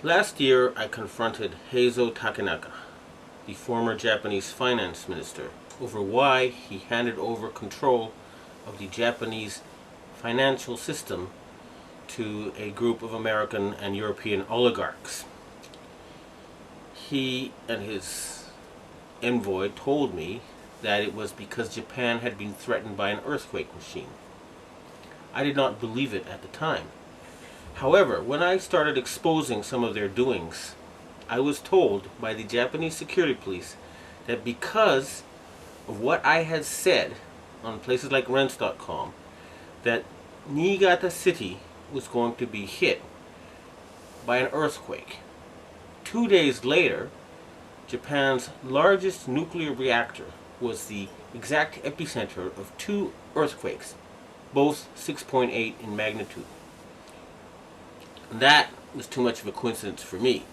Last year, I confronted Heizo Takenaka, the former Japanese finance minister, over why he handed over control of the Japanese financial system to a group of American and European oligarchs. He and his envoy told me that it was because Japan had been threatened by an earthquake machine. I did not believe it at the time. However, when I started exposing some of their doings, I was told by the Japanese security police that because of what I had said on places like rents.com, that Nigata city was going to be hit by an earthquake. 2 days later, Japan's largest nuclear reactor was the exact epicenter of 2 earthquakes, both 6.8 in magnitude. That was too much of a coincidence for me.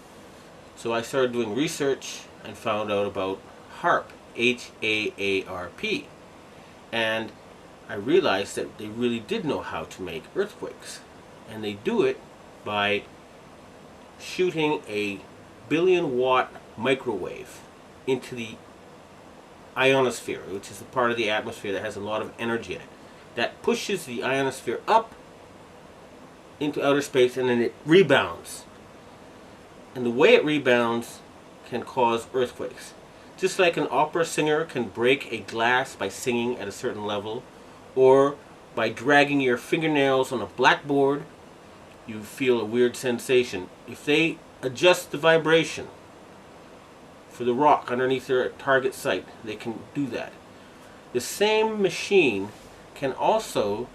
So I started doing research and found out about HAARP, H-A-A-R-P. And I realized that they really did know how to make earthquakes. And they do it by shooting a 1-billion-watt microwave into the ionosphere, which is the part of the atmosphere that has a lot of energy in it. That pushes the ionosphere up into outer space, and then it rebounds. And the way it rebounds can cause earthquakes. Just like an opera singer can break a glass by singing at a certain level, or by dragging your fingernails on a blackboard, you feel a weird sensation. If they adjust the vibration for the rock underneath their target site, they can do that. The same machine can also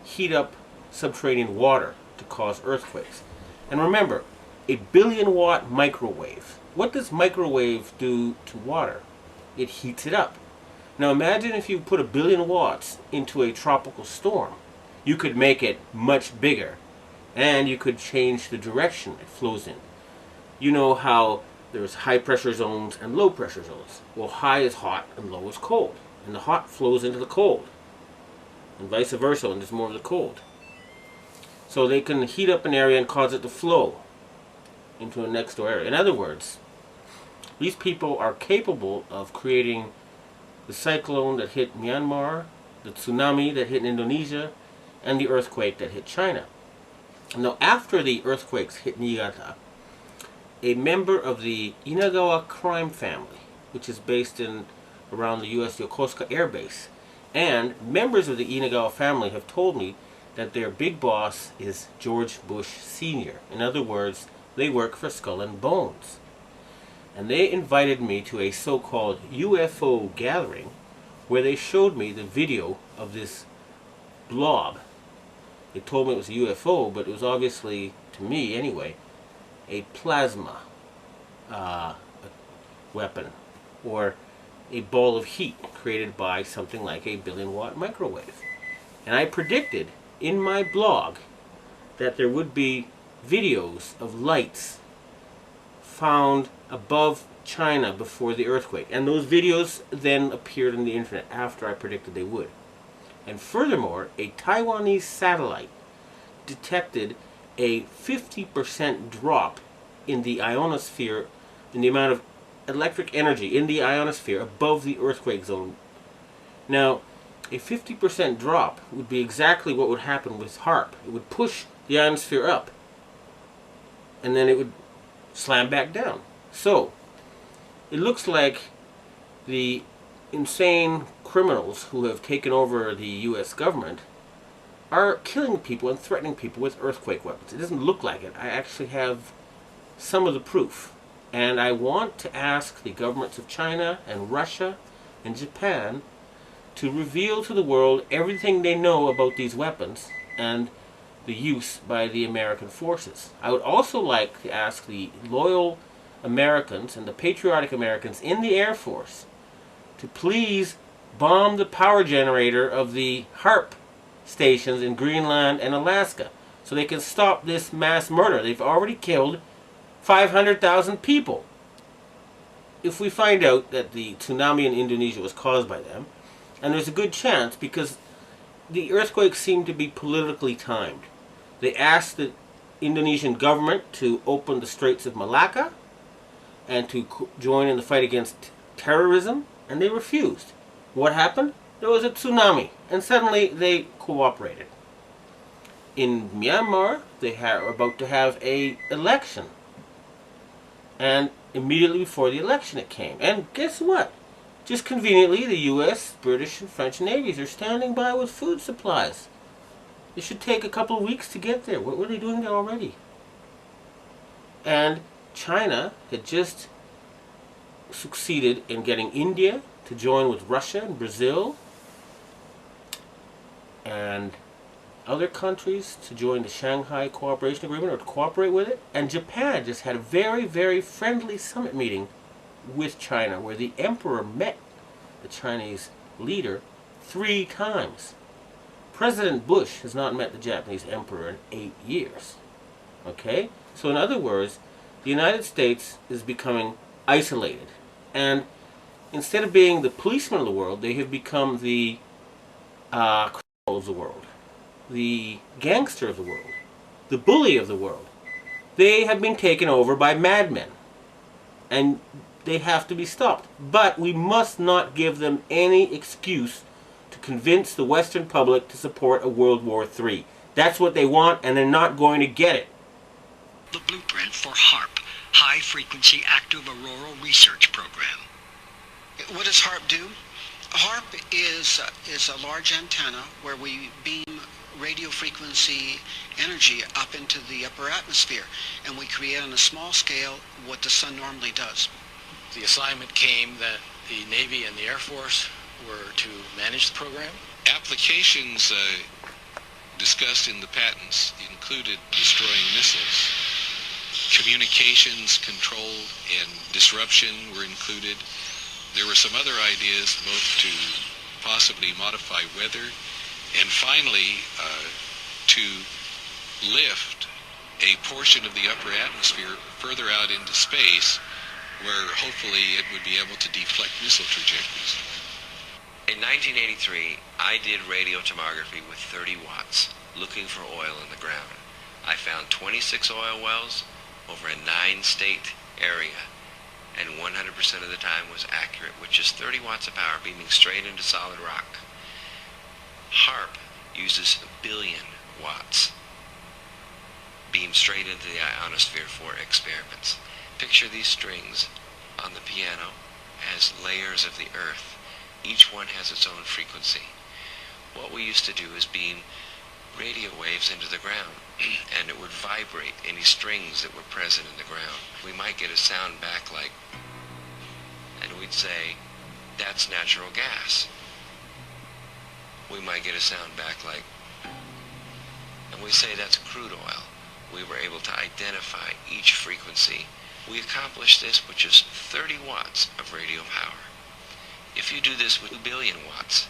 heat up subterranean water to cause earthquakes. And remember, a 1-billion-watt microwave. What does microwave do to water? It heats it up. Now imagine if you put 1 billion watts into a tropical storm. You could make it much bigger, and you could change the direction it flows in. You know how there's high pressure zones and low pressure zones. Well, high is hot and low is cold. And the hot flows into the cold. And vice versa, and there's more of the cold. So they can heat up an area and cause it to flow into a next door area. In other words, these people are capable of creating the cyclone that hit Myanmar, the tsunami that hit Indonesia, and the earthquake that hit China. Now, after the earthquakes hit Niigata, a member of the Inagawa crime family, which is based in around the U.S. Yokosuka Air Base, and members of the Inagawa family have told me that their big boss is George Bush Sr. In other words, they work for Skull and Bones. And they invited me to a so-called UFO gathering where they showed me the video of this blob. They told me it was a UFO, but it was obviously, to me anyway, a plasma weapon, or a ball of heat created by something like a 1-billion-watt microwave. And I predicted in my blog that there would be videos of lights found above China before the earthquake. And those videos then appeared on the internet after I predicted they would. And furthermore, a Taiwanese satellite detected a 50% drop in the ionosphere, in the amount of electric energy in the ionosphere above the earthquake zone. Now, a 50% drop would be exactly what would happen with HAARP. It would push the ionosphere up, and then it would slam back down. So, it looks like the insane criminals who have taken over the U.S. government are killing people and threatening people with earthquake weapons. It doesn't look like it. I actually have some of the proof. And I want to ask the governments of China and Russia and Japan to reveal to the world everything they know about these weapons and the use by the American forces. I would also like to ask the loyal Americans and the patriotic Americans in the Air Force to please bomb the power generator of the HAARP stations in Greenland and Alaska so they can stop this mass murder. They've already killed 500,000 people. If we find out that the tsunami in Indonesia was caused by them, and there's a good chance because the earthquakes seem to be politically timed. They asked the Indonesian government to open the Straits of Malacca and to join in the fight against terrorism, and they refused. What happened? There was a tsunami, and suddenly they cooperated. In Myanmar, they were about to have an election, and immediately before the election it came. And guess what? Just conveniently, the U.S., British, and French navies are standing by with food supplies. It should take a couple of weeks to get there. What were they doing there already? And China had just succeeded in getting India to join with Russia and Brazil and other countries to join the Shanghai Cooperation Agreement or to cooperate with it. And Japan just had a very, very friendly summit meeting with China where the emperor met the Chinese leader 3 times. President Bush has not met the Japanese emperor in 8 years. Okay? So in other words, the United States is becoming isolated. And instead of being the policeman of the world, they have become the criminal of the world, the gangster of the world, the bully of the world. They have been taken over by madmen. And they have to be stopped. But we must not give them any excuse to convince the Western public to support a World War III. That's what they want, and they're not going to get it. The blueprint for HAARP, High Frequency Active Auroral Research Program. What does HAARP do? HAARP is a large antenna where we beam radio frequency energy up into the upper atmosphere, and we create on a small scale what the sun normally does. The assignment came that the Navy and the Air Force were to manage the program. Applications discussed in the patents included destroying missiles. Communications control and disruption were included. There were some other ideas, both to possibly modify weather and finally to lift a portion of the upper atmosphere further out into space where hopefully it would be able to deflect missile trajectories. In 1983, I did radio tomography with 30 watts, looking for oil in the ground. I found 26 oil wells over a 9-state area, and 100% of the time was accurate, with just 30 watts of power beaming straight into solid rock. HAARP uses 1 billion watts, beamed straight into the ionosphere for experiments. Picture these strings on the piano as layers of the earth. Each one has its own frequency. What we used to do is beam radio waves into the ground, and it would vibrate any strings that were present in the ground. We might get a sound back like, and we'd say, that's natural gas. We might get a sound back like, and we say that's crude oil. We were able to identify each frequency. We accomplished this with just 30 watts of radio power. If you do this with 1 billion watts,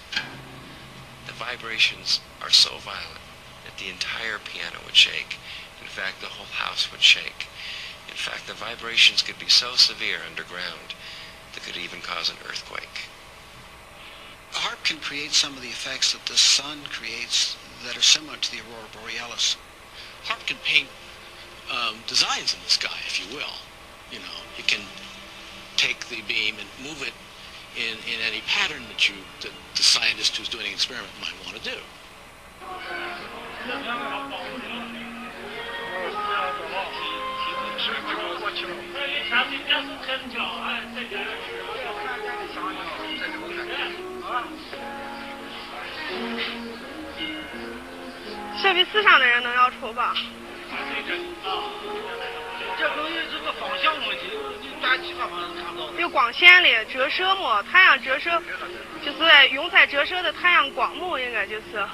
the vibrations are so violent that the entire piano would shake. In fact, the whole house would shake. In fact, the vibrations could be so severe underground that could even cause an earthquake. HAARP can create some of the effects that the sun creates that are similar to the aurora borealis. HAARP can paint designs in the sky, if you will. You know, it can take the beam and move it in any pattern that the scientist who's doing an experiment might want to do.设备思想的人能要抽吧？这东西是个方向问题，大家其他方向看不到。有光线的折射嘛，太阳折射就是用在折射的太阳光嘛，应该就是。